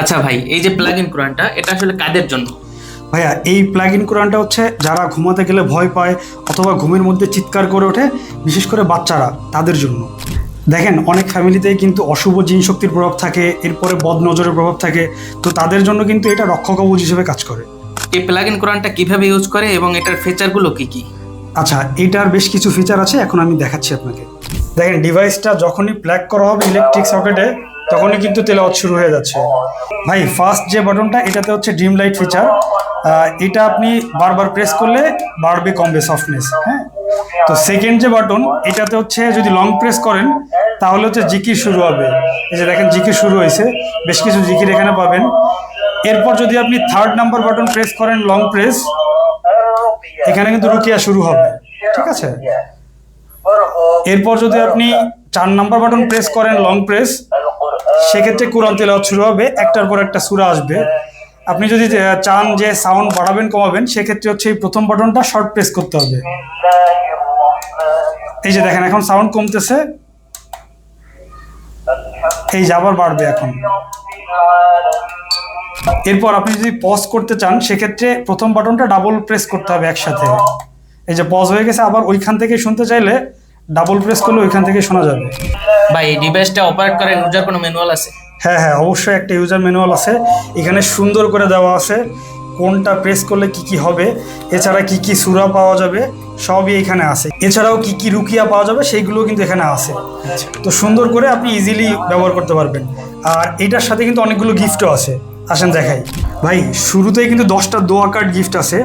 আচ্ছা ভাই, এই যে প্লাগ ইন কোরআনটা এটা আসলে কাদের জন্য? ভাইয়া এই প্লাগ ইন কোরআনটা হচ্ছে যারা ঘুমাতে গেলে ভয় পায় অথবা ঘুমের মধ্যে চিৎকার করে ওঠে, বিশেষ করে বাচ্চারা, তাদের জন্য। দেখেন অনেক ফ্যামিলিতেই কিন্তু অশুভ জিন শক্তির প্রভাব থাকে, এরপরে বদ নজরের প্রভাব থাকে, তো তাদের জন্য কিন্তু এটা রক্ষা কবচ হিসেবে কাজ করে। এই প্লাগ ইন কোরআনটা কিভাবে ইউজ করে এবং এটার ফিচারগুলো কি কি? আচ্ছা, এইটার বেশ কিছু ফিচার আছে, এখন আমি দেখাচ্ছি আপনাকে। দেখেন ডিভাইসটা যখনই প্লাগ করা হবে ইলেকট্রিক সকেটে, তখনই কিন্তু তেলাওয়াত শুরু হয়ে যাচ্ছে। ভাই ফার্স্ট যে বাটনটা, এটাতে হচ্ছে ড্রিম লাইট ফিচার। এটা আপনি বারবার প্রেস করলে বাড়বে কমবে সফটনেস, হ্যাঁ। তো সেকেন্ড যে বাটন, এটাতে হচ্ছে যদি লং প্রেস করেন তাহলে হচ্ছে জিকির শুরু হবে। এই যে দেখেন জিকির শুরু হয়েছে, বেশ কিছু জিকির এখানে পাবেন। এরপর যদি আপনি থার্ড নাম্বার বাটন প্রেস করেন লং প্রেস, এখানে কিন্তু রুকিয়া শুরু হবে, ঠিক আছে। এরপর যদি আপনি 4 নাম্বার বাটন প্রেস করেন লং প্রেস, সেক্ষেত্রে কোরআন তেলাওয়াত শুরু হবে, একটার পর একটা সূরা আসবে। আপনি যদি চান যে সাউন্ড বাড়াবেন কমাবেন, সেক্ষেত্রে হচ্ছে এই প্রথম বাটনটা শর্ট প্রেস করতে হবে। এই যে দেখেন এখন সাউন্ড কমতেছে, এই যে আবার বাড়বে এখন। এরপর আপনি যদি পজ করতে চান, সেক্ষেত্রে প্রথম বাটনটা ডাবল প্রেস করতে হবে একসাথে। এই যে পজ হয়ে গেছে, আবার ওইখান থেকে শুনতে চাইলে ডাবল প্রেস করলে ওইখান থেকে শোনা যাবে। ভাই এই ডিভাইসটা অপারেট করার ইউজার কোনো ম্যানুয়াল আছে? হ্যাঁ হ্যাঁ, অবশ্যই একটা ইউজার ম্যানুয়াল আছে, এখানে সুন্দর করে দেওয়া আছে কোনটা প্রেস করলে কি কি হবে, এছাড়া কি কি সূরা পাওয়া যাবে সবই এখানে আছে। এছাড়াও কি কি রুকিয়া পাওয়া যাবে সেইগুলো কিন্তু এখানে আছে। তো সুন্দর করে আপনি ইজিলি ব্যবহার করতে পারবেন। আর এটার সাথে কিন্তু অনেকগুলো গিফটও আছে, আসেন দেখাই। ভাই শুরুতেই কিন্তু 10টা দোয়া কার্ড গিফট আছে,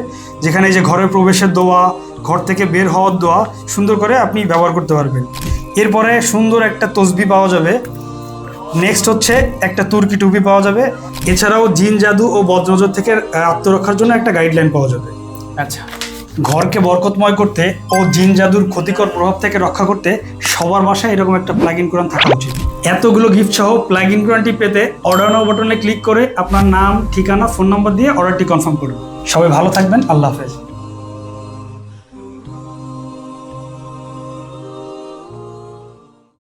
যেখানে এই যে ঘরে প্রবেশের দোয়া, ঘর থেকে বের হওয়ার দোয়া সুন্দর করে আপনি ব্যবহার করতে পারবেন। এরপরে সুন্দর একটা তসবিহ পাওয়া যাবে। নেক্সট হচ্ছে একটা তুর্কি টুপি পাওয়া যাবে। এছাড়াও জিন জাদু ও বদনজর থেকে আত্মরক্ষার জন্য একটা গাইডলাইন পাওয়া যাবে। আচ্ছা, ঘরকে বরকতময় করতে ও জিন জাদুর ক্ষতিকর প্রভাব থেকে রক্ষা করতে সবার বাসায় এরকম একটা প্লাগ ইন কোরআন থাকা উচিত। এতগুলো গিফট সহ প্লাগ ইন কোরআনটি পেতে অর্ডার নাও বাটনে ক্লিক করে আপনার নাম, ঠিকানা, ফোন নম্বর দিয়ে অর্ডারটি কনফার্ম করুন। সবাই ভালো থাকবেন, আল্লাহ হাফেজ।